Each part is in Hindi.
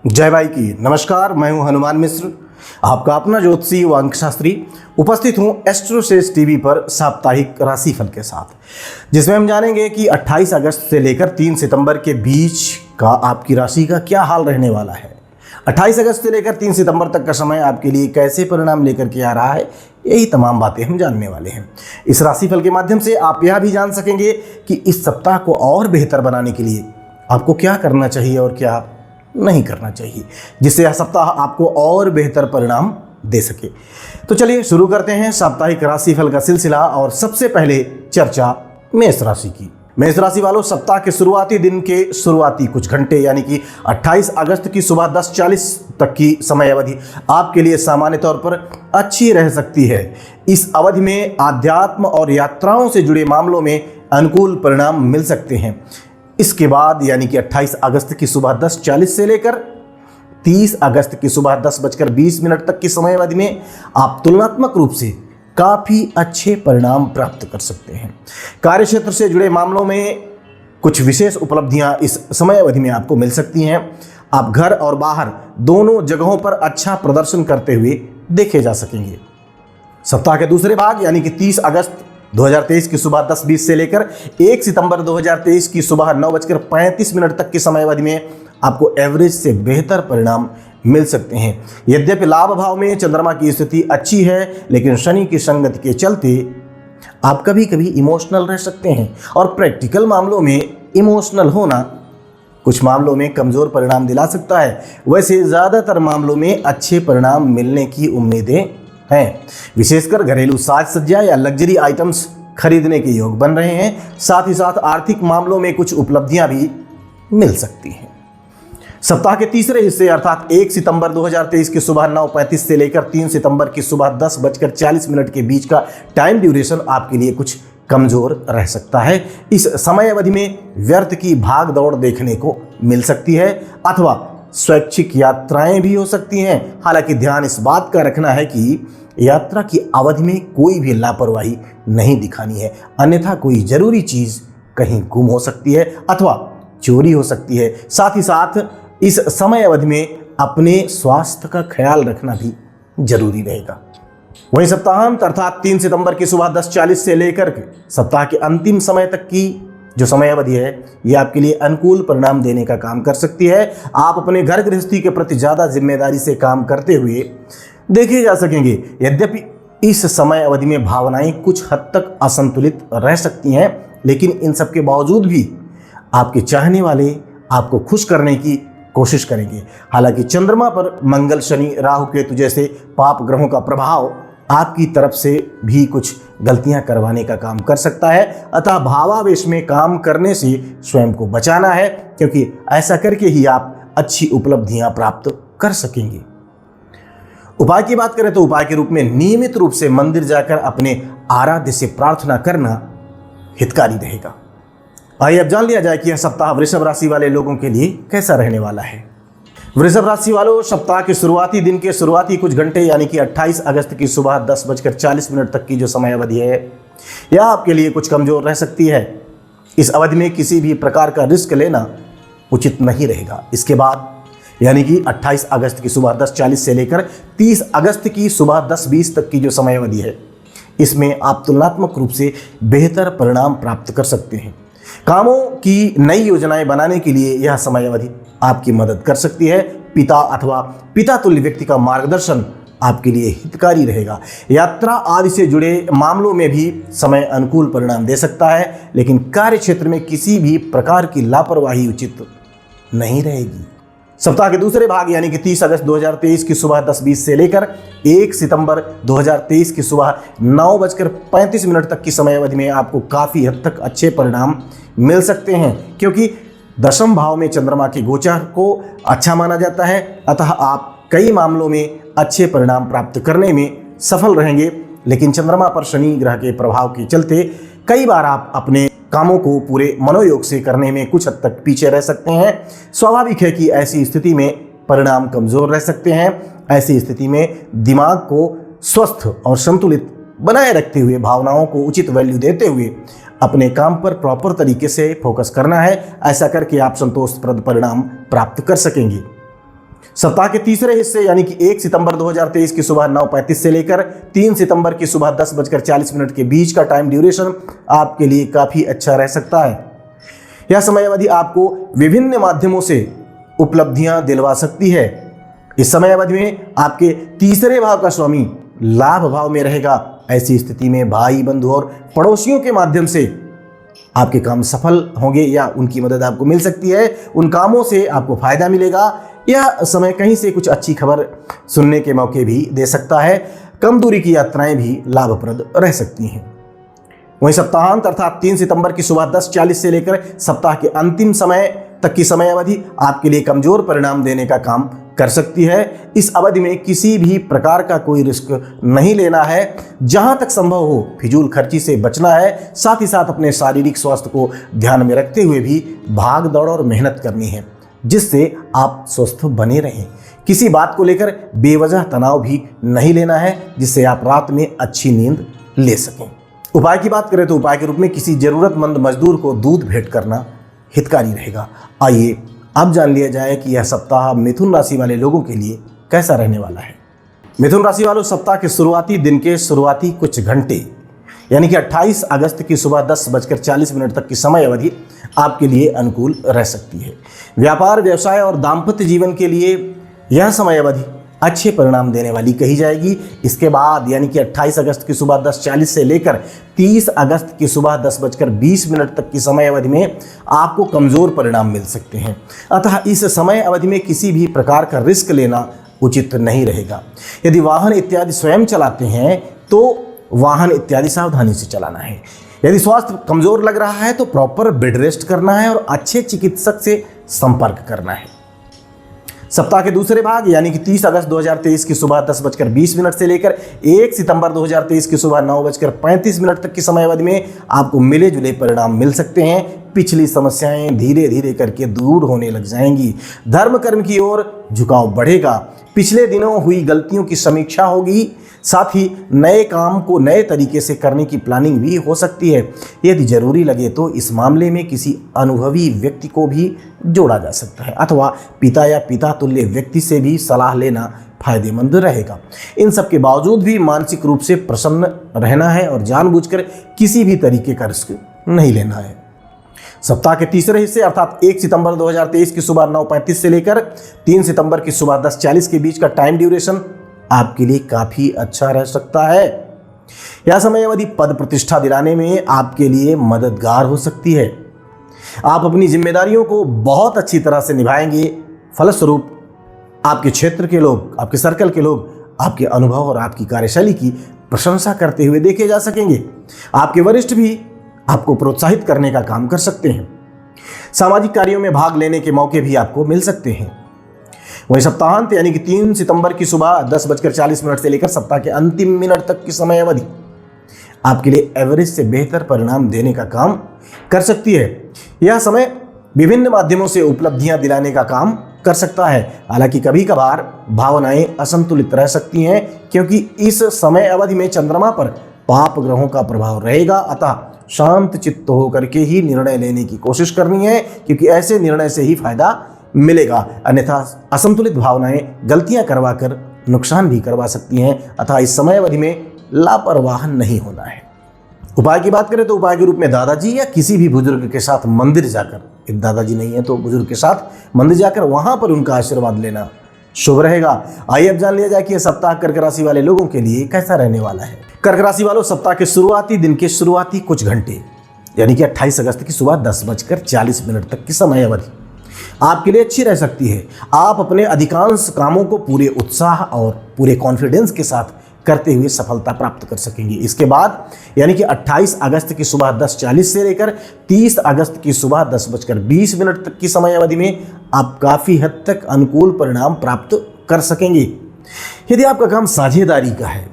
जय भाई की नमस्कार। मैं हूं हनुमान मिश्र, आपका अपना ज्योतिषी व अंकशास्त्री। उपस्थित हूं एस्ट्रोसेस टीवी पर साप्ताहिक राशिफल के साथ, जिसमें हम जानेंगे कि 28 अगस्त से लेकर 3 सितंबर के बीच का आपकी राशि का क्या हाल रहने वाला है। 28 अगस्त से लेकर 3 सितंबर तक का समय आपके लिए कैसे परिणाम लेकर के आ रहा है, यही तमाम बातें हम जानने वाले हैं। इस राशिफल के माध्यम से आप यह भी जान सकेंगे कि इस सप्ताह को और बेहतर बनाने के लिए आपको क्या करना चाहिए और क्या नहीं करना चाहिए, जिससे यह सप्ताह आपको और बेहतर परिणाम दे सके। तो चलिए शुरू करते हैं साप्ताहिक राशिफल का सिलसिला। और सबसे पहले चर्चा मेष राशि की। मेष राशि वालों, सप्ताह के शुरुआती दिन के शुरुआती कुछ घंटे यानी कि 28 अगस्त की सुबह 10:40 तक की समय अवधि आपके लिए सामान्य तौर पर अच्छी रह सकती है। इस अवधि में आध्यात्म और यात्राओं से जुड़े मामलों में अनुकूल परिणाम मिल सकते हैं। इसके बाद यानी कि 28 अगस्त की सुबह 10:40 से लेकर 30 अगस्त की सुबह 10:20 तक की समय अवधि में आप तुलनात्मक रूप से काफ़ी अच्छे परिणाम प्राप्त कर सकते हैं। कार्यक्षेत्र से जुड़े मामलों में कुछ विशेष उपलब्धियां इस समय अवधि में आपको मिल सकती हैं। आप घर और बाहर दोनों जगहों पर अच्छा प्रदर्शन करते हुए देखे जा सकेंगे। सप्ताह के दूसरे भाग यानी कि 30 अगस्त 2023 की सुबह 10:20 से लेकर 1 सितंबर 2023 की सुबह 9:35 तक की समय अवधि में आपको एवरेज से बेहतर परिणाम मिल सकते हैं। यद्यपि लाभ भाव में चंद्रमा की स्थिति अच्छी है, लेकिन शनि की संगति के चलते आप कभी कभी इमोशनल रह सकते हैं और प्रैक्टिकल मामलों में इमोशनल होना कुछ मामलों में कमज़ोर परिणाम दिला सकता है। वैसे ज़्यादातर मामलों में अच्छे परिणाम मिलने की उम्मीदें हैं। विशेषकर घरेलू साज सज्जा या लग्जरी आइटम्स खरीदने के योग बन रहे हैं। साथ ही साथ आर्थिक मामलों में कुछ उपलब्धियां भी मिल सकती हैं। सप्ताह के तीसरे हिस्से अर्थात 1 सितंबर 2023 की सुबह 9:35 से लेकर 3 सितंबर की सुबह 10:40 के बीच का टाइम ड्यूरेशन आपके लिए कुछ कमजोर रह सकता है। इस समय अवधि में व्यर्थ की भाग दौड़ देखने को मिल सकती है अथवा स्वैच्छिक यात्राएं भी हो सकती हैं। हालांकि ध्यान इस बात का रखना है कि यात्रा की अवधि में कोई भी लापरवाही नहीं दिखानी है, अन्यथा कोई जरूरी चीज कहीं गुम हो सकती है अथवा चोरी हो सकती है। साथ ही साथ इस समय अवधि में अपने स्वास्थ्य का ख्याल रखना भी जरूरी रहेगा। वहीं सप्ताहांत अर्थात 3 सितंबर की सुबह 10:40 से लेकर सप्ताह के अंतिम समय तक की जो समय अवधि है, ये आपके लिए अनुकूल परिणाम देने का काम कर सकती है। आप अपने घर गृहस्थी के प्रति ज़्यादा जिम्मेदारी से काम करते हुए देखे जा सकेंगे। यद्यपि इस समय अवधि में भावनाएं कुछ हद तक असंतुलित रह सकती हैं, लेकिन इन सब के बावजूद भी आपके चाहने वाले आपको खुश करने की कोशिश करेंगे। हालांकि चंद्रमा पर मंगल, शनि, राहु, केतु जैसे पाप ग्रहों का प्रभाव आपकी तरफ से भी कुछ गलतियां करवाने का काम कर सकता है। अतः भावावेश में काम करने से स्वयं को बचाना है, क्योंकि ऐसा करके ही आप अच्छी उपलब्धियां प्राप्त कर सकेंगे। उपाय की बात करें तो उपाय के रूप में नियमित रूप से मंदिर जाकर अपने आराध्य से प्रार्थना करना हितकारी रहेगा। आइए अब जान लिया जाए कि यह सप्ताह वृषभ राशि वाले लोगों के लिए कैसा रहने वाला है। वृषभ राशि वालों, सप्ताह के शुरुआती दिन के शुरुआती कुछ घंटे यानी कि 28 अगस्त की सुबह 10:40 तक की जो समय अवधि है, यह आपके लिए कुछ कमजोर रह सकती है। इस अवधि में किसी भी प्रकार का रिस्क लेना उचित नहीं रहेगा। इसके बाद यानी कि 28 अगस्त की सुबह 10:40 से लेकर 30 अगस्त की सुबह 10:20 तक की जो समय अवधि है, इसमें आप तुलनात्मक रूप से बेहतर परिणाम प्राप्त कर सकते हैं। कामों की नई योजनाएं बनाने के लिए यह समय अवधि आपकी मदद कर सकती है। पिता अथवा पिता तुल्य व्यक्ति का मार्गदर्शन आपके लिए हितकारी रहेगा। यात्रा आदि से जुड़े मामलों में भी समय अनुकूल परिणाम दे सकता है, लेकिन कार्य क्षेत्र में किसी भी प्रकार की लापरवाही उचित नहीं रहेगी। सप्ताह के दूसरे भाग यानी कि 30 अगस्त 2023 की सुबह 10:20 से लेकर 1 सितंबर 2023 की सुबह 9:35 तक की समय अवधि में आपको काफ़ी हद तक अच्छे परिणाम मिल सकते हैं, क्योंकि दशम भाव में चंद्रमा के गोचर को अच्छा माना जाता है। अतः आप कई मामलों में अच्छे परिणाम प्राप्त करने में सफल रहेंगे, लेकिन चंद्रमा पर शनि ग्रह के प्रभाव के चलते कई बार आप अपने कामों को पूरे मनोयोग से करने में कुछ हद तक पीछे रह सकते हैं। स्वाभाविक है कि ऐसी स्थिति में परिणाम कमजोर रह सकते हैं। ऐसी स्थिति में दिमाग को स्वस्थ और संतुलित बनाए रखते हुए, भावनाओं को उचित वैल्यू देते हुए अपने काम पर प्रॉपर तरीके से फोकस करना है। ऐसा करके आप संतोषप्रद परिणाम प्राप्त कर सकेंगे। सप्ताह के तीसरे हिस्से यानी कि 1 सितंबर 2023 की सुबह 9:35 से लेकर 3 सितंबर की सुबह 10:40 के बीच का टाइम ड्यूरेशन आपके लिए काफ़ी अच्छा रह सकता है। यह समय अवधि आपको विभिन्न माध्यमों से उपलब्धियां दिलवा सकती है। इस समय अवधि में आपके तीसरे भाव का स्वामी लाभ भाव में रहेगा। ऐसी स्थिति में भाई, बंधु और पड़ोसियों के माध्यम से आपके काम सफल होंगे या उनकी मदद आपको मिल सकती है। उन कामों से आपको फायदा मिलेगा। यह समय कहीं से कुछ अच्छी खबर सुनने के मौके भी दे सकता है। कम दूरी की यात्राएं भी लाभप्रद रह सकती हैं। वहीं सप्ताहांत अर्थात 3 सितंबर की सुबह 10:40 से लेकर सप्ताह के अंतिम समय तक की समय अवधि आपके लिए कमजोर परिणाम देने का काम कर सकती है। इस अवधि में किसी भी प्रकार का कोई रिस्क नहीं लेना है। जहां तक संभव हो फिजूल खर्ची से बचना है। साथ ही साथ अपने शारीरिक स्वास्थ्य को ध्यान में रखते हुए भी भाग दौड़ और मेहनत करनी है, जिससे आप स्वस्थ बने रहें। किसी बात को लेकर बेवजह तनाव भी नहीं लेना है, जिससे आप रात में अच्छी नींद ले सकें। उपाय की बात करें तो उपाय के रूप में किसी जरूरतमंद मजदूर को दूध भेंट करना हितकारी रहेगा। आइए अब जान लिया जाए कि यह सप्ताह मिथुन राशि वाले लोगों के लिए कैसा रहने वाला है। मिथुन राशि वालों, सप्ताह के शुरुआती दिन के शुरुआती कुछ घंटे यानी कि 28 अगस्त की सुबह 10:40 तक की समय अवधि आपके लिए अनुकूल रह सकती है। व्यापार, व्यवसाय और दाम्पत्य जीवन के लिए यह समय अवधि अच्छे परिणाम देने वाली कही जाएगी। इसके बाद यानी कि 28 अगस्त की सुबह 10:40 से लेकर 30 अगस्त की सुबह 10:20 तक की समय अवधि में आपको कमज़ोर परिणाम मिल सकते हैं। अतः इस समय अवधि में किसी भी प्रकार का रिस्क लेना उचित नहीं रहेगा। यदि वाहन इत्यादि स्वयं चलाते हैं तो वाहन इत्यादि सावधानी से चलाना है। यदि स्वास्थ्य कमज़ोर लग रहा है तो प्रॉपर बेड रेस्ट करना है और अच्छे चिकित्सक से संपर्क करना है। सप्ताह के दूसरे भाग यानी कि 30 अगस्त 2023 की सुबह 10:20 से लेकर 1 सितंबर 2023 की सुबह 9:35 तक की समय अवधि में आपको मिले जुले परिणाम मिल सकते हैं। पिछली समस्याएं धीरे धीरे करके दूर होने लग जाएंगी। धर्म कर्म की ओर झुकाव बढ़ेगा। पिछले दिनों हुई गलतियों की समीक्षा होगी। साथ ही नए काम को नए तरीके से करने की प्लानिंग भी हो सकती है। यदि जरूरी लगे तो इस मामले में किसी अनुभवी व्यक्ति को भी जोड़ा जा सकता है अथवा पिता या पिता तुल्य व्यक्ति से भी सलाह लेना फायदेमंद रहेगा। इन सब के बावजूद भी मानसिक रूप से प्रसन्न रहना है और जानबूझकर किसी भी तरीके का रिस्क नहीं लेना है। सप्ताह के तीसरे हिस्से अर्थात 1 सितंबर 2023 की सुबह 9:35 से लेकर 3 सितंबर की सुबह 10:40 के बीच का टाइम ड्यूरेशन आपके लिए काफ़ी अच्छा रह सकता है। यह समय अवधि पद प्रतिष्ठा दिलाने में आपके लिए मददगार हो सकती है। आप अपनी जिम्मेदारियों को बहुत अच्छी तरह से निभाएंगे। फलस्वरूप आपके क्षेत्र के लोग, आपके सर्कल के लोग आपके अनुभव और आपकी कार्यशैली की प्रशंसा करते हुए देखे जा सकेंगे। आपके वरिष्ठ भी आपको प्रोत्साहित करने का काम कर सकते हैं। सामाजिक कार्यों में भाग लेने के मौके भी आपको मिल सकते हैं। वहीं सप्ताहांत यानी कि 3 सितंबर की सुबह 10:40 से लेकर सप्ताह के अंतिम मिनट तक की समय अवधि आपके लिए एवरेज से बेहतर परिणाम देने का काम कर सकती है। यह समय विभिन्न माध्यमों से उपलब्धियां दिलाने का काम कर सकता है। हालांकि कभी कभार भावनाएं असंतुलित रह सकती हैं, क्योंकि इस समय अवधि में चंद्रमा पर पाप ग्रहों का प्रभाव रहेगा। अतः शांत चित्त होकर के ही निर्णय लेने की कोशिश करनी है, क्योंकि ऐसे निर्णय से ही फायदा मिलेगा। अन्यथा असंतुलित भावनाएं गलतियां करवाकर नुकसान भी करवा सकती हैं। अतः इस समय अवधि में लापरवाह नहीं होना है। उपाय की बात करें तो उपाय के रूप में दादाजी या किसी भी बुजुर्ग के साथ मंदिर जाकर, यदि दादाजी नहीं है तो बुजुर्ग के साथ मंदिर जाकर वहां पर उनका आशीर्वाद लेना शुभ रहेगा। आइए अब जान लिया जाए कि यह सप्ताह कर्क राशि वाले लोगों के लिए कैसा रहने वाला है। कर्क राशि वालों, सप्ताह के शुरुआती दिन के शुरुआती कुछ घंटे यानी कि 28 अगस्त की सुबह 10:40 तक की समय अवधि आपके लिए अच्छी रह सकती है। आप अपने अधिकांश कामों को पूरे उत्साह और पूरे कॉन्फिडेंस के साथ करते हुए सफलता प्राप्त कर सकेंगे। इसके बाद यानी कि 28 अगस्त की सुबह 10:40 से लेकर 30 अगस्त की सुबह 10:20 तक की समय अवधि में आप काफ़ी हद तक अनुकूल परिणाम प्राप्त कर सकेंगे। यदि आपका काम साझेदारी का है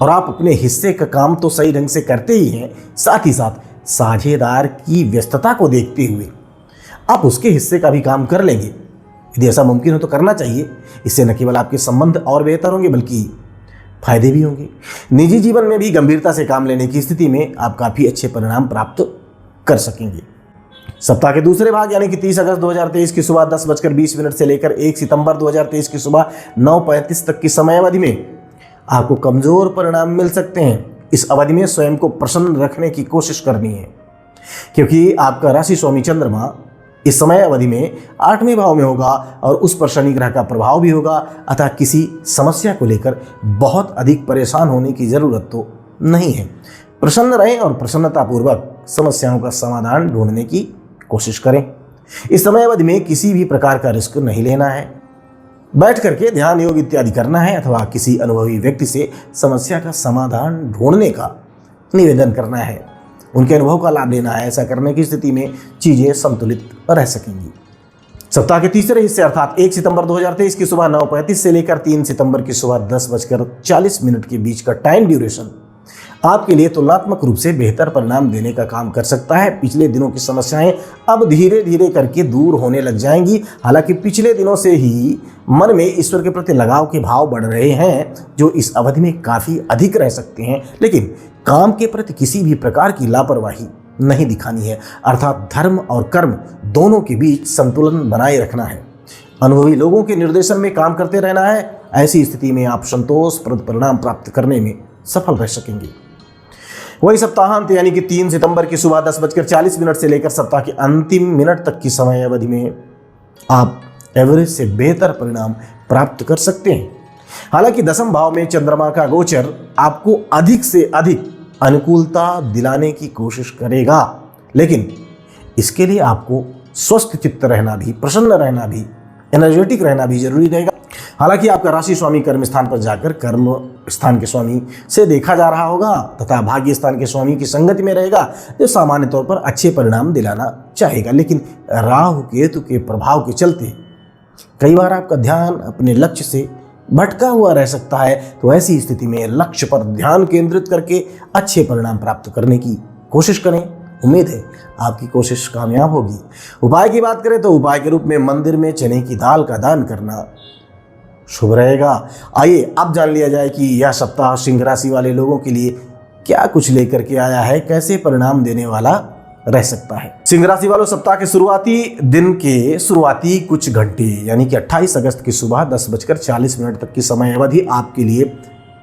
और आप अपने हिस्से का काम तो सही ढंग से करते ही हैं, साथ ही साथ साझेदार की व्यस्तता को देखते हुए आप उसके हिस्से का भी काम कर लेंगे। यदि ऐसा मुमकिन हो तो करना चाहिए। इससे न केवल आपके संबंध और बेहतर होंगे बल्कि फायदे भी होंगे। निजी जीवन में भी गंभीरता से काम लेने की स्थिति में आप काफ़ी अच्छे परिणाम प्राप्त कर सकेंगे। सप्ताह के दूसरे भाग यानी कि 30 अगस्त 2023 की सुबह 10:20 से लेकर 1 सितंबर 2023 की सुबह 9:35 तक की समय अवधि में आपको कमजोर परिणाम मिल सकते हैं। इस अवधि में स्वयं को प्रसन्न रखने की कोशिश करनी है, क्योंकि आपका राशि स्वामी चंद्रमा इस समय अवधि में 8वें भाव में होगा और उस पर शनि ग्रह का प्रभाव भी होगा। अतः किसी समस्या को लेकर बहुत अधिक परेशान होने की जरूरत तो नहीं है। प्रसन्न रहें और प्रसन्नतापूर्वक समस्याओं का समाधान ढूंढने की कोशिश करें। इस समय अवधि में किसी भी प्रकार का रिस्क नहीं लेना है। बैठ करके ध्यान योग इत्यादि करना है अथवा किसी अनुभवी व्यक्ति से समस्या का समाधान ढूंढने का निवेदन करना है। उनके अनुभव का लाभ लेना है। ऐसा करने की स्थिति में चीजें संतुलित रह सकेंगी। सप्ताह के तीसरे हिस्से अर्थात 1 सितंबर 2023 की सुबह 9:35 से लेकर 3 सितंबर की सुबह 10:40 के बीच का टाइम ड्यूरेशन आपके लिए तुलनात्मक रूप से बेहतर परिणाम देने का काम कर सकता है। पिछले दिनों की समस्याएं अब धीरे धीरे करके दूर होने लग जाएंगी। हालांकि पिछले दिनों से ही मन में ईश्वर के प्रति लगाव के भाव बढ़ रहे हैं, जो इस अवधि में काफी अधिक रह सकते हैं। लेकिन काम के प्रति किसी भी प्रकार की लापरवाही नहीं दिखानी है, अर्थात धर्म और कर्म दोनों के बीच संतुलन बनाए रखना है। अनुभवी लोगों के निर्देशन में काम करते रहना है। ऐसी स्थिति में आप संतोषप्रद परिणाम प्राप्त करने में सफल रह सकेंगे। वही सप्ताहांत यानी कि 3 सितंबर की सुबह 10:40 से लेकर सप्ताह के अंतिम मिनट तक की समय अवधि में आप एवरेज से बेहतर परिणाम प्राप्त कर सकते हैं। हालांकि 10वें भाव में चंद्रमा का गोचर आपको अधिक से अधिक अनुकूलता दिलाने की कोशिश करेगा, लेकिन इसके लिए आपको स्वस्थ चित्त रहना भी, प्रसन्न रहना भी, एनर्जेटिक रहना भी जरूरी रहेगा। हालांकि आपका राशि स्वामी कर्म स्थान पर जाकर कर्म स्थान के स्वामी से देखा जा रहा होगा तथा भाग्य स्थान के स्वामी की संगति में रहेगा, जो सामान्य तौर पर अच्छे परिणाम दिलाना चाहेगा। लेकिन राहु केतु के प्रभाव के चलते कई बार आपका ध्यान अपने लक्ष्य से भटका हुआ रह सकता है। तो ऐसी स्थिति में लक्ष्य पर ध्यान केंद्रित करके अच्छे परिणाम प्राप्त करने की कोशिश करें। उम्मीद है आपकी कोशिश कामयाब होगी। उपाय की बात करें तो उपाय के रूप में मंदिर में चने की दाल का दान करना शुभ रहेगा। आइए अब जान लिया जाए कि यह सप्ताह सिंह राशि वाले लोगों के लिए क्या कुछ लेकर के आया है, कैसे परिणाम देने वाला रह सकता है। सिंह राशि वालों, सप्ताह के शुरुआती दिन के शुरुआती कुछ घंटे यानी कि 28 अगस्त की सुबह 10:40 तक की समय अवधि आपके लिए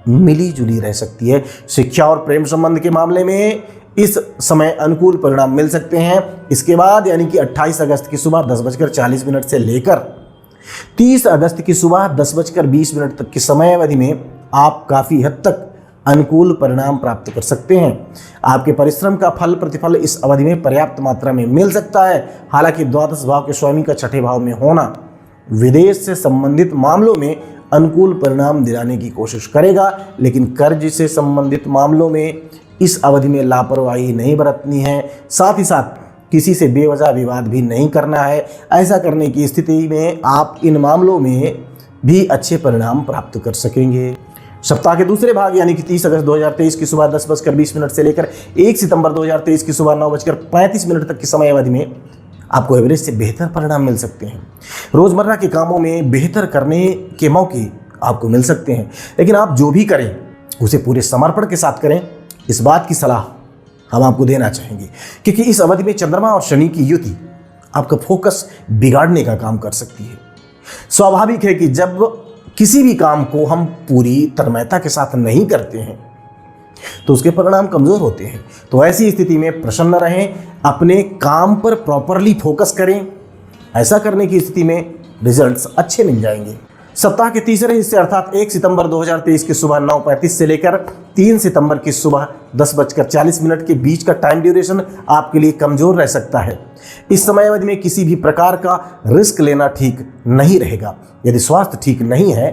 मिली जुली रह सकती है। शिक्षा और प्रेम संबंध के मामले में इस समय अनुकूल परिणाम मिल सकते हैं। इसके बाद यानी कि 28 अगस्त की सुबह 10:40 से लेकर 30 अगस्त की सुबह 10:20 तक की समय अवधि में आप काफ़ी हद तक अनुकूल परिणाम प्राप्त कर सकते हैं। आपके परिश्रम का फल प्रतिफल इस अवधि में पर्याप्त मात्रा में मिल सकता है। हालांकि द्वादश भाव के स्वामी का छठे भाव में होना विदेश से संबंधित मामलों में अनुकूल परिणाम दिलाने की कोशिश करेगा, लेकिन कर्ज से संबंधित मामलों में इस अवधि में लापरवाही नहीं बरतनी है। साथ ही साथ किसी से बेवजह विवाद भी नहीं करना है। ऐसा करने की स्थिति में आप इन मामलों में भी अच्छे परिणाम प्राप्त कर सकेंगे। सप्ताह के दूसरे भाग यानी कि 30 अगस्त 2023 की सुबह 10:20 से लेकर 1 सितंबर 2023 की सुबह 9:35 तक की समय अवधि में आपको एवरेज से बेहतर परिणाम मिल सकते हैं। रोजमर्रा के कामों में बेहतर करने के मौके आपको मिल सकते हैं, लेकिन आप जो भी करें उसे पूरे समर्पण के साथ करें। इस बात की सलाह हम आपको देना चाहेंगे, क्योंकि इस अवधि में चंद्रमा और शनि की युति आपका फोकस बिगाड़ने का काम कर सकती है। स्वाभाविक है कि जब किसी भी काम को हम पूरी तन्मयता के साथ नहीं करते हैं तो उसके परिणाम कमजोर होते हैं। तो ऐसी स्थिति में प्रसन्न रहें, अपने काम पर प्रॉपरली फोकस करें। ऐसा करने की स्थिति में रिजल्ट्स अच्छे मिल जाएंगे। सप्ताह के तीसरे हिस्से अर्थात 1 सितंबर 2023 की सुबह 9:35 से लेकर 3 सितंबर की सुबह 10:40 के बीच का टाइम ड्यूरेशन आपके लिए कमजोर रह सकता है। इस समय अवधि में किसी भी प्रकार का रिस्क लेना ठीक नहीं रहेगा। यदि स्वास्थ्य ठीक नहीं है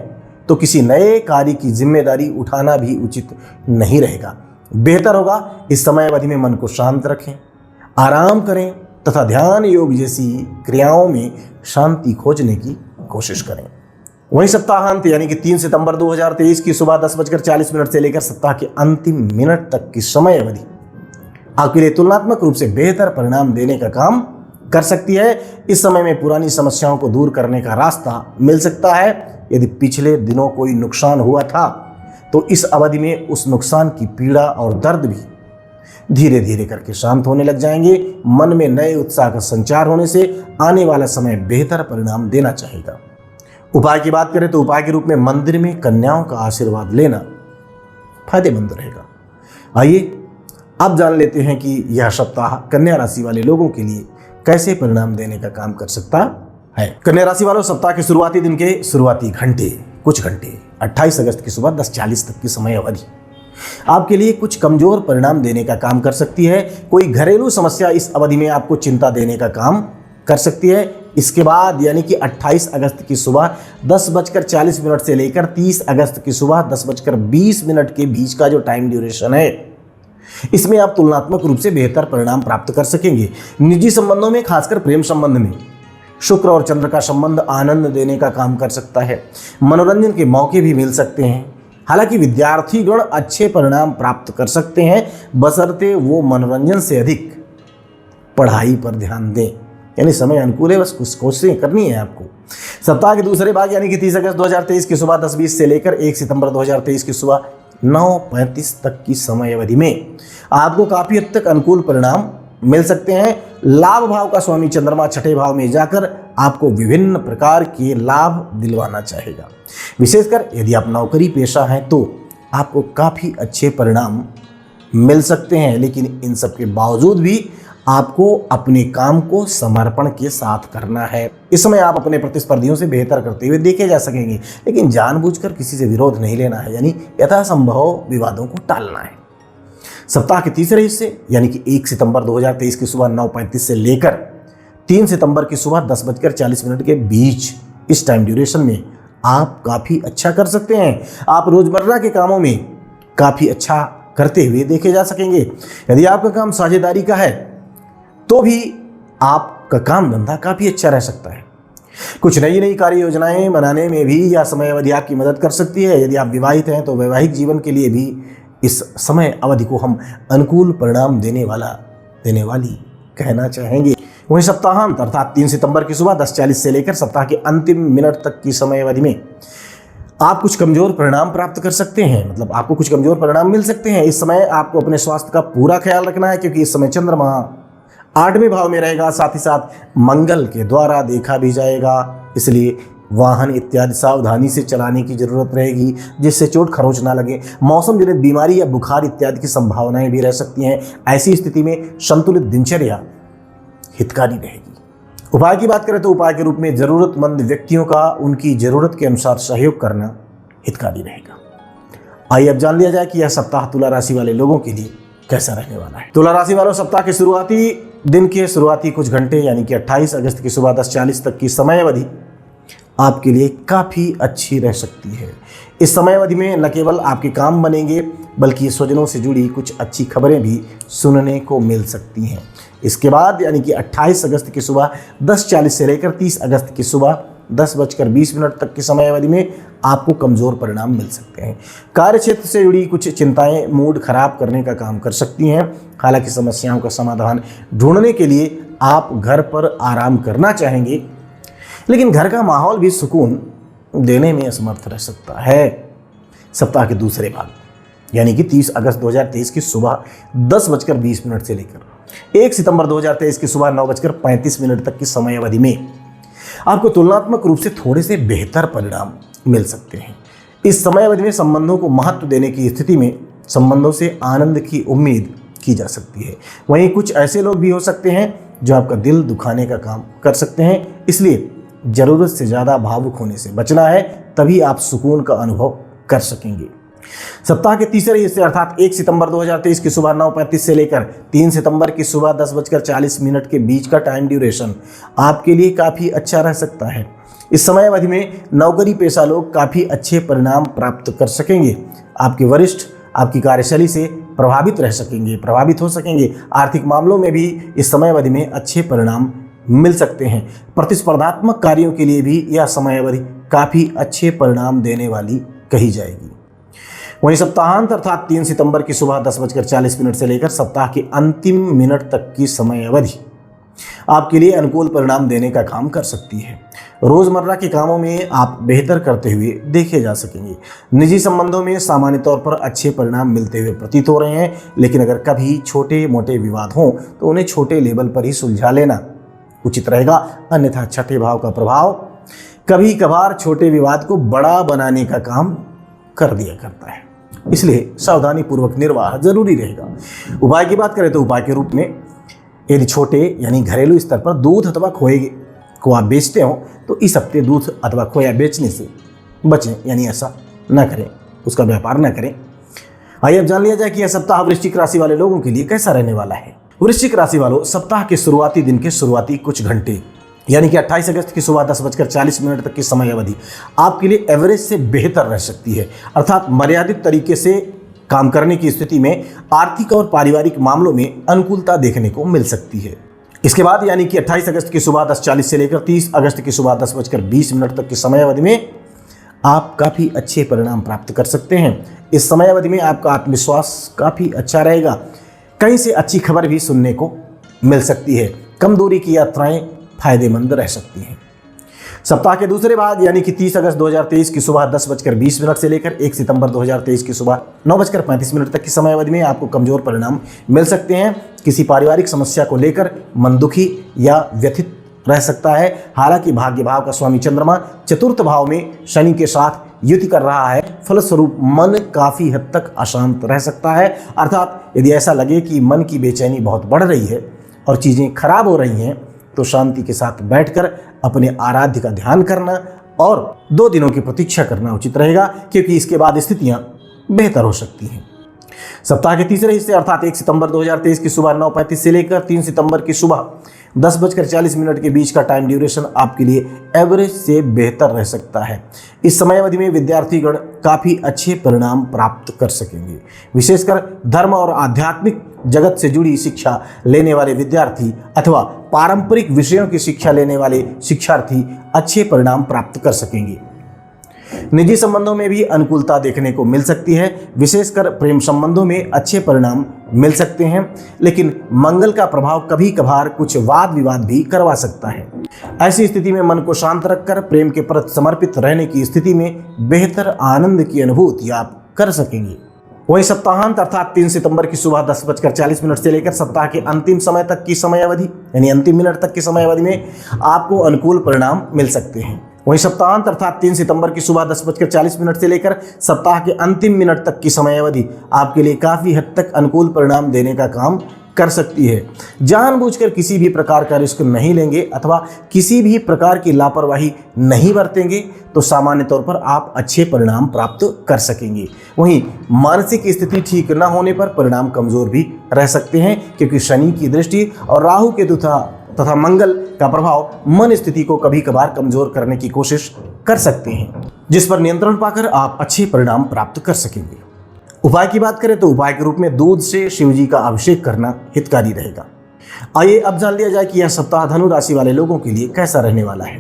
तो किसी नए कार्य की जिम्मेदारी उठाना भी उचित नहीं रहेगा। बेहतर होगा इस समय अवधि में मन को शांत रखें, आराम करें तथा ध्यान योग जैसी क्रियाओं में शांति खोजने की कोशिश करें। वहीं सप्ताहांत यानी कि 3 सितंबर 2023 की सुबह 10:40 से लेकर सप्ताह के अंतिम मिनट तक की समय अवधि आपके लिए तुलनात्मक रूप से बेहतर परिणाम देने का काम कर सकती है। इस समय में पुरानी समस्याओं को दूर करने का रास्ता मिल सकता है। यदि पिछले दिनों कोई नुकसान हुआ था तो इस अवधि में उस नुकसान की पीड़ा और दर्द भी धीरे धीरे करके शांत होने लग जाएंगे। मन में नए उत्साह का संचार होने से आने वाला समय बेहतर परिणाम देना चाहेगा। उपाय की बात करें तो उपाय के रूप में मंदिर में कन्याओं का आशीर्वाद लेना फायदेमंद रहेगा। आइए अब जान लेते हैं कि यह सप्ताह कन्या राशि वाले लोगों के लिए कैसे परिणाम देने का काम कर सकता है। कन्या राशि वालों, सप्ताह के शुरुआती दिन के शुरुआती कुछ घंटे 28 अगस्त की सुबह 10:40 तक की समय अवधि आपके लिए कुछ कमजोर परिणाम देने का काम कर सकती है। कोई घरेलू समस्या इस अवधि में आपको चिंता देने का काम कर सकती है। इसके बाद यानी कि 28 अगस्त की सुबह 10:40 से लेकर 30 अगस्त की सुबह 10:20 के बीच का जो टाइम ड्यूरेशन है, इसमें आप तुलनात्मक रूप से बेहतर परिणाम प्राप्त कर सकेंगे। निजी संबंधों में, खासकर प्रेम संबंध में शुक्र और चंद्र का संबंध आनंद देने का काम कर सकता है। मनोरंजन के मौके भी मिल सकते हैं। हालांकि विद्यार्थीगण अच्छे परिणाम प्राप्त कर सकते हैं, बशर्ते वो मनोरंजन से अधिक पढ़ाई पर ध्यान दें। यानी समय अनुकूल है, बस कुछ कोशिशें करनी है आपको। सप्ताह के दूसरे भाग यानी कि 30 अगस्त 2023 की सुबह 10:20 से लेकर 1 सितंबर 2023 की सुबह 9:35 तक की समय अवधि में आपको काफी हद तक अनुकूल परिणाम मिल सकते हैं। लाभ भाव का स्वामी चंद्रमा छठे भाव में जाकर आपको विभिन्न प्रकार के लाभ दिलवाना चाहेगा। विशेषकर यदि आप नौकरी पेशा हैं तो आपको काफ़ी अच्छे परिणाम मिल सकते हैं, लेकिन इन सब के बावजूद भी आपको अपने काम को समर्पण के साथ करना है। इस समय आप अपने प्रतिस्पर्धियों से बेहतर करते हुए देखे जा सकेंगे, लेकिन जानबूझकर किसी से विरोध नहीं लेना है, यानी यथासंभव विवादों को टालना है। सप्ताह के तीसरे हिस्से यानी कि 1 सितंबर 2023 की सुबह 9:35 से लेकर 3 सितंबर की सुबह 10:40 के बीच, इस टाइम ड्यूरेशन में आप काफ़ी अच्छा कर सकते हैं। आप रोजमर्रा के कामों में काफ़ी अच्छा करते हुए देखे जा सकेंगे। यदि आपका काम साझेदारी का है तो भी आपका काम धंधा काफ़ी अच्छा रह सकता है। कुछ नई नई कार्य योजनाएं बनाने में भी यह समय अवधि आपकी मदद कर सकती है। यदि आप विवाहित हैं तो वैवाहिक जीवन के लिए भी इस समय अवधि को हम अनुकूल परिणाम देने वाली कहना चाहेंगे। वहीं सप्ताहांत अर्थात 3 सितंबर की सुबह 10:40 से लेकर सप्ताह के अंतिम मिनट तक की समय अवधि में आप कुछ कमजोर परिणाम प्राप्त कर सकते हैं। मतलब आपको कुछ कमजोर परिणाम मिल सकते हैं। इस समय आपको अपने स्वास्थ्य का पूरा ख्याल रखना है, क्योंकि इस समय चंद्रमा 8वें भाव में रहेगा, साथ ही साथ मंगल के द्वारा देखा भी जाएगा। इसलिए वाहन इत्यादि सावधानी से चलाने की जरूरत रहेगी, जिससे चोट खरोंच ना लगे। मौसम जनित बीमारी या बुखार इत्यादि की संभावनाएं भी रह सकती हैं। ऐसी स्थिति में संतुलित दिनचर्या हितकारी रहेगी। उपाय की बात करें तो उपाय के रूप में जरूरतमंद व्यक्तियों का उनकी जरूरत के अनुसार सहयोग करना हितकारी रहेगा। आइए अब जान लिया जाए कि यह सप्ताह तुला राशि वाले लोगों के लिए कैसा रहने वाला है। तुला राशि वालों, सप्ताह के शुरुआती दिन के शुरुआती कुछ घंटे यानी कि 28 अगस्त की सुबह 10:40 तक की समय अवधि आपके लिए काफ़ी अच्छी रह सकती है। इस समय अवधि में न केवल आपके काम बनेंगे, बल्कि स्वजनों से जुड़ी कुछ अच्छी खबरें भी सुनने को मिल सकती हैं। इसके बाद यानी कि 28 अगस्त की सुबह 10:40 से लेकर 30 अगस्त की सुबह 10:20 तक की समय अवधि में आपको कमज़ोर परिणाम मिल सकते हैं। कार्य क्षेत्र से जुड़ी कुछ चिंताएं मूड खराब करने का काम कर सकती हैं। हालांकि समस्याओं का समाधान ढूंढने के लिए आप घर पर आराम करना चाहेंगे, लेकिन घर का माहौल भी सुकून देने में असमर्थ रह सकता है। सप्ताह के दूसरे भाग यानी कि 30 अगस्त 2023 की सुबह 10:20 से लेकर 1 सितंबर 2023 की सुबह 9:35 तक की समय अवधि में आपको तुलनात्मक रूप से थोड़े से बेहतर परिणाम मिल सकते हैं। इस समय अवधि में संबंधों को महत्व देने की स्थिति में संबंधों से आनंद की उम्मीद की जा सकती है। वहीं कुछ ऐसे लोग भी हो सकते हैं जो आपका दिल दुखाने का काम कर सकते हैं। इसलिए जरूरत से ज़्यादा भावुक होने से बचना है, तभी आप सुकून का अनुभव कर सकेंगे। सप्ताह के तीसरे हिस्से अर्थात 1 सितंबर 2023 की सुबह 9:35 से लेकर 3 सितंबर की सुबह 10:40 के बीच का टाइम ड्यूरेशन आपके लिए काफ़ी अच्छा रह सकता है। इस समय अवधि में नौकरी पेशा लोग काफ़ी अच्छे परिणाम प्राप्त कर सकेंगे। आपके वरिष्ठ आपकी कार्यशैली से प्रभावित हो सकेंगे। आर्थिक मामलों में भी इस समय अवधि में अच्छे परिणाम मिल सकते हैं। प्रतिस्पर्धात्मक कार्यों के लिए भी यह समय अवधि काफ़ी अच्छे परिणाम देने वाली कही जाएगी। वहीं सप्ताहांत अर्थात 3 सितंबर की सुबह 10:40 से लेकर सप्ताह के अंतिम मिनट तक की समय अवधि आपके लिए अनुकूल परिणाम देने का काम कर सकती है। रोजमर्रा के कामों में आप बेहतर करते हुए देखे जा सकेंगे। निजी संबंधों में सामान्य तौर पर अच्छे परिणाम मिलते हुए प्रतीत हो रहे हैं, लेकिन अगर कभी छोटे मोटे विवाद हों तो उन्हें छोटे लेवल पर ही सुलझा लेना उचित रहेगा, अन्यथा छठे भाव का प्रभाव कभी कभार छोटे विवाद को बड़ा बनाने का काम कर दिया करता है, इसलिए सावधानी पूर्वक निर्वाह जरूरी रहेगा। उपाय की बात करें तो उपाय के रूप में यदि छोटे यानी घरेलू स्तर पर दूध अथवा खोए को आप बेचते हो तो इस हफ्ते दूध अथवा खोया बेचने से बचें, यानी ऐसा न करें, उसका व्यापार न करें। आइए अब जान लिया जाए कि यह सप्ताह वृश्चिक राशि वाले लोगों के लिए कैसा रहने वाला है। वृश्चिक राशि वालों, सप्ताह के शुरुआती दिन के शुरुआती कुछ घंटे यानी कि 28 अगस्त की सुबह 10:40 तक की समय अवधि आपके लिए एवरेज से बेहतर रह सकती है, अर्थात मर्यादित तरीके से काम करने की स्थिति में आर्थिक और पारिवारिक मामलों में अनुकूलता देखने को मिल सकती है। इसके बाद यानी कि 28 अगस्त की सुबह 10:40 से लेकर 30 अगस्त की सुबह 10:20 तक की समय अवधि में आप काफ़ी अच्छे परिणाम प्राप्त कर सकते हैं। इस समय अवधि में आपका आत्मविश्वास काफ़ी अच्छा रहेगा। कहीं से अच्छी खबर भी सुनने को मिल सकती है। कम दूरी की यात्राएं फायदेमंद रह सकती हैं। सप्ताह के दूसरे भाग यानी कि 30 अगस्त 2023 की सुबह 10:20 से लेकर 1 सितंबर 2023 की सुबह 9:35 तक की समय अवधि में आपको कमजोर परिणाम मिल सकते हैं। किसी पारिवारिक समस्या को लेकर मन दुखी या व्यथित रह सकता है। हालांकि भाग्य भाव का स्वामी चंद्रमा चतुर्थ भाव में शनि के साथ युति कर रहा है, फलस्वरूप मन काफ़ी हद तक अशांत रह सकता है। अर्थात यदि ऐसा लगे कि मन की बेचैनी बहुत बढ़ रही है और चीज़ें खराब हो रही हैं तो शांति के साथ बैठकर अपने आराध्य का ध्यान करना और 2 दिनों की प्रतीक्षा करना उचित रहेगा, क्योंकि इसके बाद स्थितियां बेहतर हो सकती हैं। सप्ताह के तीसरे हिस्से अर्थात 1 सितंबर 2023 की सुबह 9:35 से लेकर 3 सितंबर की सुबह 10:40 के बीच का टाइम ड्यूरेशन आपके लिए एवरेज से बेहतर रह सकता है। इस समय अवधि में विद्यार्थीगण काफ़ी अच्छे परिणाम प्राप्त कर सकेंगे। विशेषकर धर्म और आध्यात्मिक जगत से जुड़ी शिक्षा लेने वाले विद्यार्थी अथवा पारंपरिक विषयों की शिक्षा लेने वाले शिक्षार्थी अच्छे परिणाम प्राप्त कर सकेंगे। निजी संबंधों में भी अनुकूलता देखने को मिल सकती है। विशेषकर प्रेम संबंधों में अच्छे परिणाम मिल सकते हैं, लेकिन मंगल का प्रभाव कभी कभार कुछ वाद विवाद भी करवा सकता है। ऐसी स्थिति में मन को शांत रखकर प्रेम के प्रति समर्पित रहने की स्थिति में बेहतर आनंद की अनुभूति आप कर सकेंगे। वहीं सप्ताहांत अर्थात 3 सितंबर की सुबह 10:40 से लेकर सप्ताह के अंतिम समय तक की समय अवधि यानी अंतिम मिनट तक की समय अवधि में आपको अनुकूल परिणाम मिल सकते हैं। वहीं सप्ताहांत अर्थात 3 सितंबर की सुबह 10:40 से लेकर सप्ताह के अंतिम मिनट तक की समय अवधि आपके लिए काफ़ी हद तक अनुकूल परिणाम देने का काम कर सकती है। जानबूझकर किसी भी प्रकार का रिस्क नहीं लेंगे अथवा किसी भी प्रकार की लापरवाही नहीं बरतेंगे तो सामान्य तौर पर आप अच्छे परिणाम प्राप्त कर सकेंगे। वहीं मानसिक स्थिति ठीक न होने पर परिणाम कमजोर भी रह सकते हैं, क्योंकि शनि की दृष्टि और राहु के तथा मंगल का प्रभाव मन स्थिति को कभी कभार कमजोर करने की कोशिश कर सकते हैं, जिस पर नियंत्रण पाकर आप अच्छे परिणाम प्राप्त कर सकेंगे। उपाय की बात करें तो उपाय के रूप में दूध से शिव जी का अभिषेक करना हितकारी रहेगा। आइए अब जान लिया जाए कि यह सप्ताह धनु राशि वाले लोगों के लिए कैसा रहने वाला है।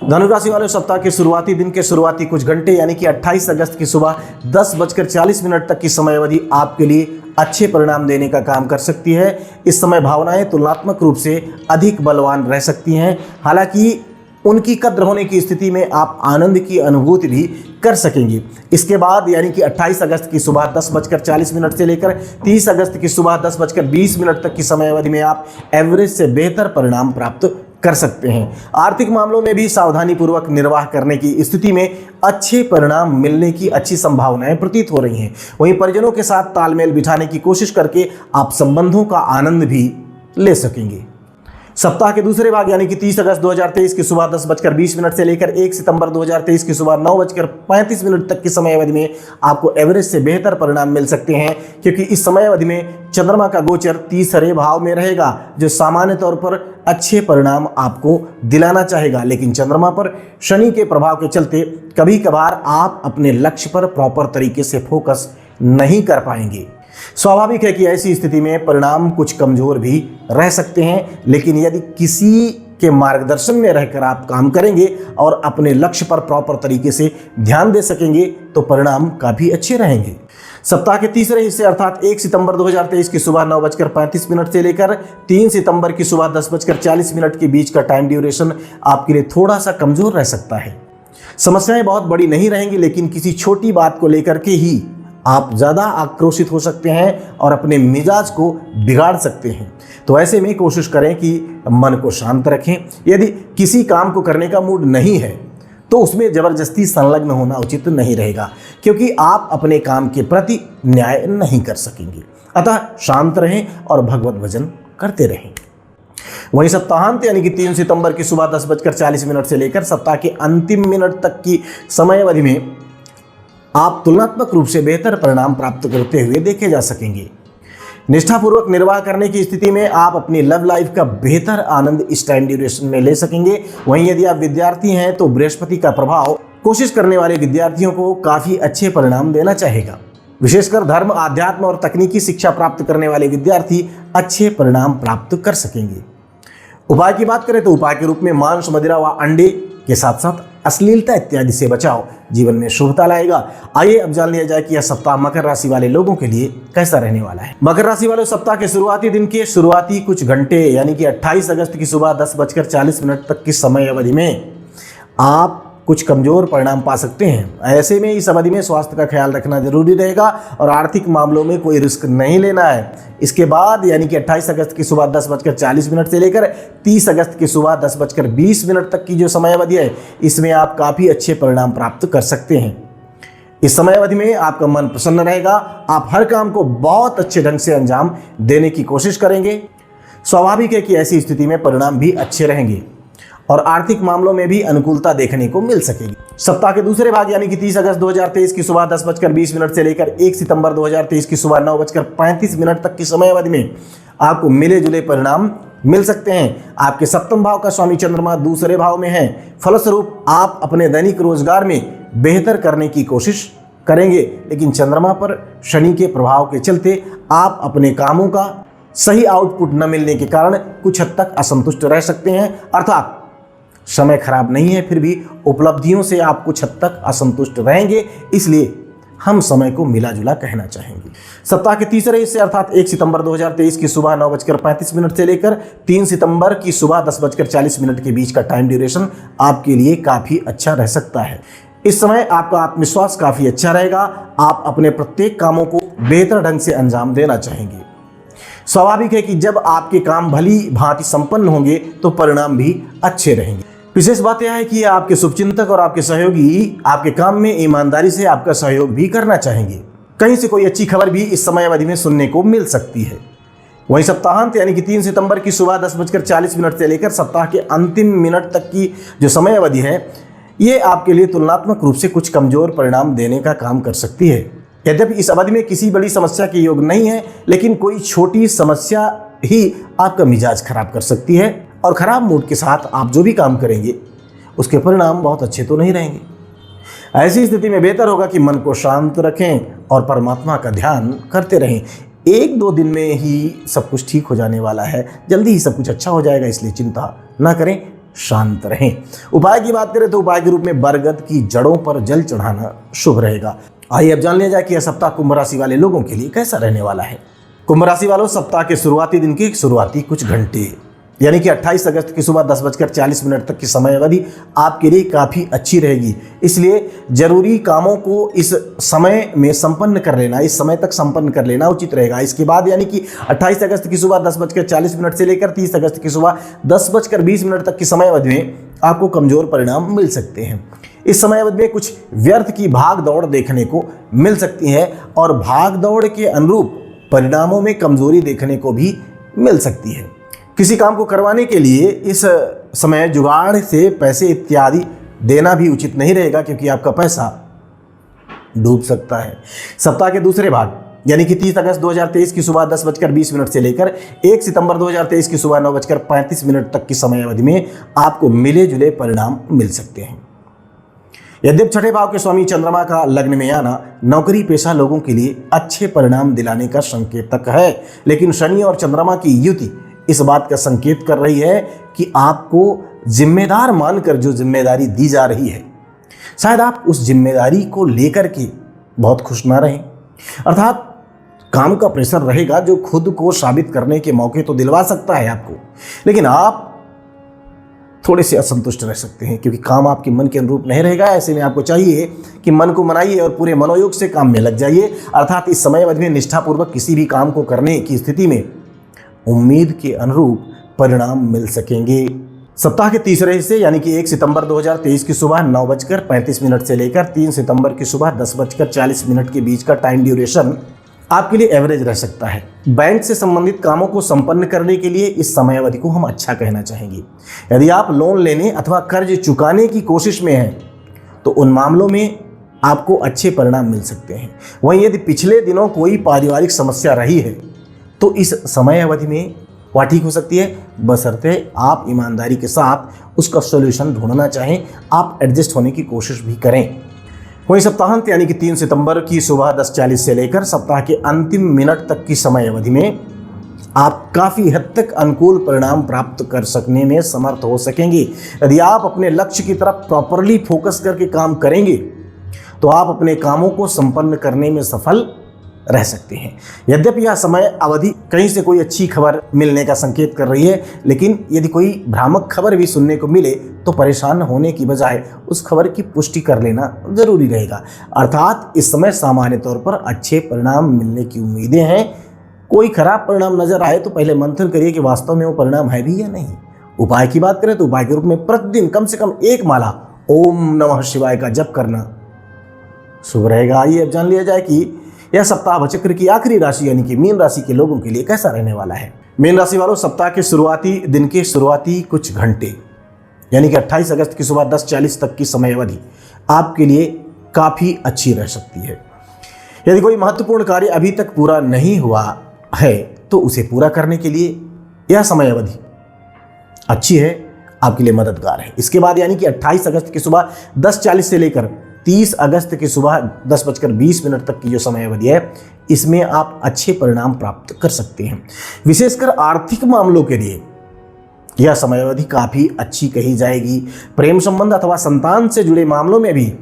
धनु राशि वाले सप्ताह के शुरुआती दिन के शुरुआती कुछ घंटे यानी कि 28 अगस्त की सुबह 10:40 तक की समय अवधि आपके लिए अच्छे परिणाम देने का काम कर सकती है। इस समय भावनाएं तुलनात्मक रूप से अधिक बलवान रह सकती हैं। हालांकि उनकी कद्र होने की स्थिति में आप आनंद की अनुभूति भी कर सकेंगे। इसके बाद यानी कि 28 अगस्त की सुबह 10:40 से लेकर 30 अगस्त की सुबह 10:20 तक की समय अवधि में आप एवरेज से बेहतर परिणाम प्राप्त कर सकते हैं। आर्थिक मामलों में भी सावधानी पूर्वक निर्वाह करने की स्थिति में अच्छे परिणाम मिलने की अच्छी संभावनाएं प्रतीत हो रही हैं। वहीं परिजनों के साथ तालमेल बिठाने की कोशिश करके आप संबंधों का आनंद भी ले सकेंगे। सप्ताह के दूसरे भाग यानी कि 30 अगस्त 2023 की सुबह 10:20 से लेकर 1 सितंबर 2023 की सुबह 9:35 तक की समय अवधि में आपको एवरेज से बेहतर परिणाम मिल सकते हैं, क्योंकि इस समय अवधि में चंद्रमा का गोचर तीसरे भाव में रहेगा, जो सामान्य तौर पर अच्छे परिणाम आपको दिलाना चाहेगा। लेकिन चंद्रमा पर शनि के प्रभाव के चलते कभी कभार आप अपने लक्ष्य पर प्रॉपर तरीके से फोकस नहीं कर पाएंगे। स्वाभाविक है कि ऐसी स्थिति में परिणाम कुछ कमजोर भी रह सकते हैं, लेकिन यदि किसी के मार्गदर्शन में रहकर आप काम करेंगे और अपने लक्ष्य पर प्रॉपर तरीके से ध्यान दे सकेंगे तो परिणाम काफ़ी अच्छे रहेंगे। सप्ताह के तीसरे हिस्से अर्थात 1 सितंबर 2023 की सुबह 9:35 से लेकर 3 सितंबर की सुबह 10:40 के बीच का टाइम ड्यूरेशन आपके लिए थोड़ा सा कमजोर रह सकता है। समस्याएं बहुत बड़ी नहीं रहेंगी, लेकिन किसी छोटी बात को लेकर के ही आप ज़्यादा आक्रोशित हो सकते हैं और अपने मिजाज को बिगाड़ सकते हैं। तो ऐसे में कोशिश करें कि मन को शांत रखें। यदि किसी काम को करने का मूड नहीं है तो उसमें ज़बरदस्ती संलग्न होना उचित नहीं रहेगा, क्योंकि आप अपने काम के प्रति न्याय नहीं कर सकेंगे। अतः शांत रहें और भगवत भजन करते रहें। वहीं सप्ताहांत यानी कि 3 सितंबर की सुबह 10:40 से लेकर सप्ताह के अंतिम मिनट तक की समय अवधि में आप तुलनात्मक रूप से बेहतर परिणाम प्राप्त करते हुए देखे जा सकेंगे। निष्ठापूर्वक निर्वाह करने की स्थिति में आप अपनी लव लाइफ का बेहतर आनंद इस टाइम ड्यूरेशन में ले सकेंगे। वहीं यदि आप विद्यार्थी हैं तो बृहस्पति का प्रभाव कोशिश करने वाले विद्यार्थियों को काफ़ी अच्छे परिणाम देना चाहेगा। विशेषकर धर्म, आध्यात्म और तकनीकी शिक्षा प्राप्त करने वाले विद्यार्थी अच्छे परिणाम प्राप्त कर सकेंगे। उपाय की बात करें तो उपाय के रूप में मांस, मदिरा व अंडे के साथ साथ अश्लीलता इत्यादि से बचाव जीवन में शुभता लाएगा। आइए अब जान लिया जाए कि यह सप्ताह मकर राशि वाले लोगों के लिए कैसा रहने वाला है। मकर राशि वाले सप्ताह के शुरुआती दिन के शुरुआती कुछ घंटे यानी कि 28 अगस्त की सुबह 10:40 तक की समय अवधि में आप कुछ कमजोर परिणाम पा सकते हैं। ऐसे में इस अवधि में स्वास्थ्य का ख्याल रखना जरूरी रहेगा और आर्थिक मामलों में कोई रिस्क नहीं लेना है। इसके बाद यानी कि 28 अगस्त की सुबह 10:40 से लेकर 30 अगस्त की सुबह 10:20 तक की जो समय अवधि है, इसमें आप काफ़ी अच्छे परिणाम प्राप्त कर सकते हैं। इस समय अवधि में आपका मन प्रसन्न रहेगा। आप हर काम को बहुत अच्छे ढंग से अंजाम देने की कोशिश करेंगे। स्वाभाविक है कि ऐसी स्थिति में परिणाम भी अच्छे रहेंगे और आर्थिक मामलों में भी अनुकूलता देखने को मिल सकेगी। सप्ताह के दूसरे भाग यानी कि 30 अगस्त 2023 की सुबह 10:20 से लेकर 1 सितंबर 2023 की सुबह 9:35 तक की समय अवधि में आपको मिले जुले परिणाम मिल सकते हैं। आपके सप्तम भाव का स्वामी चंद्रमा दूसरे भाव में है। फलस्वरूप आप अपने दैनिक रोजगार में बेहतर करने की कोशिश करेंगे, लेकिन चंद्रमा पर शनि के प्रभाव के चलते आप अपने कामों का सही आउटपुट न मिलने के कारण कुछ हद तक असंतुष्ट रह सकते हैं। अर्थात समय खराब नहीं है, फिर भी उपलब्धियों से आप कुछ हद तक असंतुष्ट रहेंगे, इसलिए हम समय को मिला जुला कहना चाहेंगे। सप्ताह के तीसरे हिस्से अर्थात 1 सितंबर 2023 की सुबह 9:35 से लेकर 3 सितंबर की सुबह 10:40 के बीच का टाइम ड्यूरेशन आपके लिए काफ़ी अच्छा रह सकता है। इस समय आपका आत्मविश्वास काफ़ी अच्छा रहेगा। आप अपने प्रत्येक कामों को बेहतर ढंग से अंजाम देना चाहेंगे। स्वाभाविक है कि जब आपके काम भली भांति संपन्न होंगे तो परिणाम भी अच्छे रहेंगे। विशेष बात यह है कि आपके शुभचिंतक और आपके सहयोगी आपके काम में ईमानदारी से आपका सहयोग भी करना चाहेंगे। कहीं से कोई अच्छी खबर भी इस समय अवधि में सुनने को मिल सकती है। वहीं सप्ताहांत यानी कि 3 सितंबर की सुबह 10:40 से लेकर सप्ताह के अंतिम मिनट तक की जो समय अवधि है, ये आपके लिए तुलनात्मक रूप से कुछ कमजोर परिणाम देने का काम कर सकती है। यद्यपि इस अवधि में किसी बड़ी समस्या के योग नहीं है, लेकिन कोई छोटी समस्या ही आपका मिजाज खराब कर सकती है और खराब मूड के साथ आप जो भी काम करेंगे उसके परिणाम बहुत अच्छे तो नहीं रहेंगे। ऐसी स्थिति में बेहतर होगा कि मन को शांत रखें और परमात्मा का ध्यान करते रहें। 1-2 दिन में ही सब कुछ ठीक हो जाने वाला है, जल्दी ही सब कुछ अच्छा हो जाएगा, इसलिए चिंता ना करें, शांत रहें। उपाय की बात करें तो उपाय के रूप में बरगद की जड़ों पर जल चढ़ाना शुभ रहेगा। आइए अब जान लिया जाए कि यह सप्ताह कुंभ राशि वाले लोगों के लिए कैसा रहने वाला है। कुंभ राशि वालों, सप्ताह के शुरुआती दिन के शुरुआती कुछ घंटे यानी कि 28 अगस्त की सुबह 10:40 तक की समय अवधि आपके लिए काफ़ी अच्छी रहेगी। इसलिए जरूरी कामों को इस समय में संपन्न कर लेना, इस समय तक संपन्न कर लेना उचित रहेगा। इसके बाद यानी कि 28 अगस्त की सुबह 10:40 से लेकर 30 अगस्त की सुबह 10:20 तक की समय अवधि में आपको कमजोर परिणाम मिल सकते हैं। इस समय अवधि में कुछ व्यर्थ की भाग दौड़ देखने को मिल सकती है और भाग दौड़ के अनुरूप परिणामों में कमजोरी देखने को भी मिल सकती है। किसी काम को करवाने के लिए इस समय जुगाड़ से पैसे इत्यादि देना भी उचित नहीं रहेगा, क्योंकि आपका पैसा डूब सकता है। सप्ताह के दूसरे भाग यानी कि 30 अगस्त 2023 की सुबह 10:20 से लेकर 1 सितंबर 2023 की सुबह 9:35 तक की समय अवधि में आपको मिले जुले परिणाम मिल सकते हैं। यद्यपि छठे भाव के स्वामी चंद्रमा का लग्न में आना नौकरी पेशा लोगों के लिए अच्छे परिणाम दिलाने का संकेतक है, लेकिन शनि और चंद्रमा की युति इस बात का संकेत कर रही है कि आपको जिम्मेदार मानकर जो जिम्मेदारी दी जा रही है, शायद आप उस जिम्मेदारी को लेकर के बहुत खुश ना रहें। अर्थात काम का प्रेशर रहेगा जो खुद को साबित करने के मौके तो दिलवा सकता है आपको, लेकिन आप थोड़े से असंतुष्ट रह सकते हैं क्योंकि काम आपके मन के अनुरूप नहीं रहेगा। ऐसे में आपको चाहिए कि मन को मनाइए और पूरे मनोयोग से काम में लग जाइए। अर्थात इस समय अवधि में निष्ठापूर्वक किसी भी काम को करने की स्थिति में उम्मीद के अनुरूप परिणाम मिल सकेंगे। सप्ताह के तीसरे हिस्से यानी कि 1 सितंबर 2023 की सुबह 9:35 से लेकर 3 सितंबर की सुबह 10:40 के बीच का टाइम ड्यूरेशन आपके लिए एवरेज रह सकता है। बैंक से संबंधित कामों को संपन्न करने के लिए इस समय अवधि को हम अच्छा कहना चाहेंगे। यदि आप लोन लेने अथवा कर्ज चुकाने की कोशिश में हैं तो उन मामलों में आपको अच्छे परिणाम मिल सकते हैं। वहीं यदि पिछले दिनों कोई पारिवारिक समस्या रही है तो इस समय अवधि में वह ठीक हो सकती है, बशर्ते आप ईमानदारी के साथ उसका सॉल्यूशन ढूंढना चाहें, आप एडजस्ट होने की कोशिश भी करें। वहीं सप्ताहांत यानी कि 3 सितंबर की सुबह 10:40 से लेकर सप्ताह के अंतिम मिनट तक की समय अवधि में आप काफ़ी हद तक अनुकूल परिणाम प्राप्त कर सकने में समर्थ हो सकेंगे। यदि आप अपने लक्ष्य की तरफ प्रॉपरली फोकस करके काम करेंगे तो आप अपने कामों को संपन्न करने में सफल रह सकते हैं। यद्यपि यह समय अवधि कहीं से कोई अच्छी खबर मिलने का संकेत कर रही है, लेकिन यदि कोई भ्रामक खबर भी सुनने को मिले तो परेशान होने की बजाय उस खबर की पुष्टि कर लेना जरूरी रहेगा। अर्थात इस समय सामान्य तौर पर अच्छे परिणाम मिलने की उम्मीदें हैं। कोई खराब परिणाम नजर आए तो पहले मंथन करिए कि वास्तव में वो परिणाम है भी या नहीं। उपाय की बात करें तो उपाय के रूप में प्रतिदिन कम से कम 1 माला ओम नमः शिवाय का जप करना शुभ रहेगा। आइए अब जान लिया जाए कि यह सप्ताह चक्र की आखिरी राशि यानी कि मीन राशि के लोगों के लिए कैसा रहने वाला है। मीन राशि वालों, सप्ताह के शुरुआती दिन के शुरुआती कुछ घंटे यानी कि 28 अगस्त की सुबह 10:40 तक की समय अवधि आपके लिए काफ़ी अच्छी रह सकती है। यदि कोई महत्वपूर्ण कार्य अभी तक पूरा नहीं हुआ है तो उसे पूरा करने के लिए यह समय अवधि अच्छी है, आपके लिए मददगार है। इसके बाद यानी कि 28 अगस्त की सुबह 10:40 से लेकर 30 अगस्त की सुबह 10:20 तक की जो समय अवधि है, इसमें आप अच्छे परिणाम प्राप्त कर सकते हैं। विशेषकर आर्थिक मामलों के लिए यह समय अवधि काफ़ी अच्छी कही जाएगी। प्रेम संबंध अथवा संतान से जुड़े मामलों में भी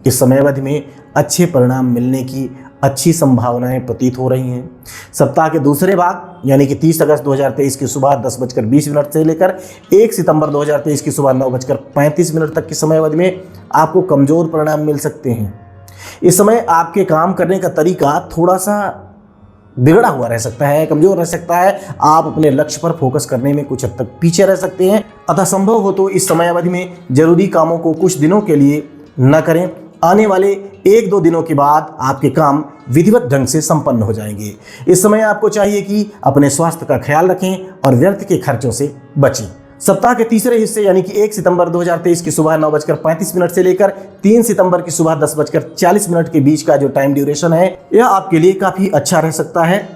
इस समय अवधि में अच्छे परिणाम मिलने की अच्छी संभावनाएं प्रतीत हो रही हैं। सप्ताह के दूसरे भाग यानी कि 30 अगस्त 2023 की सुबह 10:20 से लेकर 1 सितंबर 2023 की सुबह 9:35 तक की समय अवधि में आपको कमज़ोर परिणाम मिल सकते हैं। इस समय आपके काम करने का तरीका थोड़ा सा बिगड़ा हुआ रह सकता है, कमज़ोर रह सकता है। आप अपने लक्ष्य पर फोकस करने में कुछ हद तक पीछे रह सकते हैं। अतः संभव हो तो इस समय अवधि में जरूरी कामों को कुछ दिनों के लिए न करें। आने वाले 1-2 दिनों के बाद आपके काम विधिवत ढंग से संपन्न हो जाएंगे। इस समय आपको चाहिए कि अपने स्वास्थ्य का ख्याल रखें और व्यर्थ के खर्चों से बचें। सप्ताह के तीसरे हिस्से यानी कि 1 सितंबर 2023 की सुबह 9:35 से लेकर 3 सितंबर की सुबह 10:40 के बीच का जो टाइम ड्यूरेशन है, यह आपके लिए काफ़ी अच्छा रह सकता है।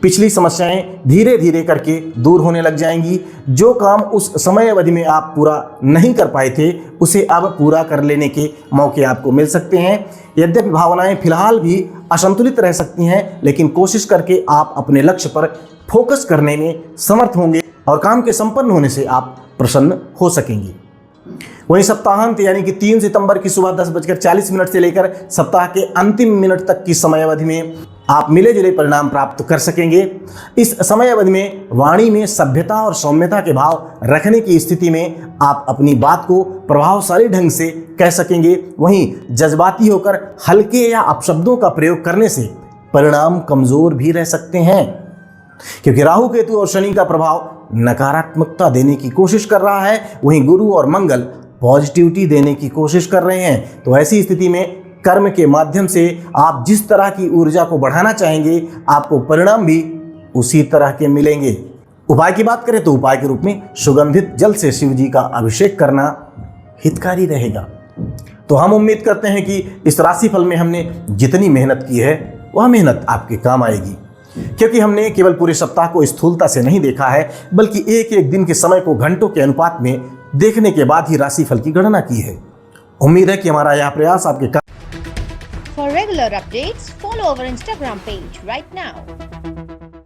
पिछली समस्याएं धीरे धीरे करके दूर होने लग जाएंगी। जो काम उस समय अवधि में आप पूरा नहीं कर पाए थे उसे अब पूरा कर लेने के मौके आपको मिल सकते हैं। यद्यपि भावनाएं फिलहाल भी असंतुलित रह सकती हैं, लेकिन कोशिश करके आप अपने लक्ष्य पर फोकस करने में समर्थ होंगे और काम के संपन्न होने से आप प्रसन्न हो सकेंगे। वहीं सप्ताहांत यानी कि 3 सितंबर की सुबह 10:40 से लेकर सप्ताह के अंतिम मिनट तक की समय अवधि में आप मिले जुले परिणाम प्राप्त कर सकेंगे। इस समय अवधि में वाणी में सभ्यता और सौम्यता के भाव रखने की स्थिति में आप अपनी बात को प्रभावशाली ढंग से कह सकेंगे। वहीं जज्बाती होकर हल्के या अपशब्दों का प्रयोग करने से परिणाम कमजोर भी रह सकते हैं, क्योंकि राहु केतु और शनि का प्रभाव नकारात्मकता देने की कोशिश कर रहा है, वहीं गुरु और मंगल पॉजिटिविटी देने की कोशिश कर रहे हैं। तो ऐसी स्थिति में कर्म के माध्यम से आप जिस तरह की ऊर्जा को बढ़ाना चाहेंगे, आपको परिणाम भी उसी तरह के मिलेंगे। उपाय की बात करें तो उपाय के रूप में सुगंधित जल से शिव जी का अभिषेक करना हितकारी रहेगा। तो हम उम्मीद करते हैं कि इस राशिफल में हमने जितनी मेहनत की है वह मेहनत आपके काम आएगी, क्योंकि हमने केवल पूरे सप्ताह को स्थूलता से नहीं देखा है, बल्कि एक एक दिन के समय को घंटों के अनुपात में देखने के बाद ही राशिफल की गणना की है। उम्मीद है कि हमारा यह प्रयास आपके For regular updates, follow our Instagram page right now.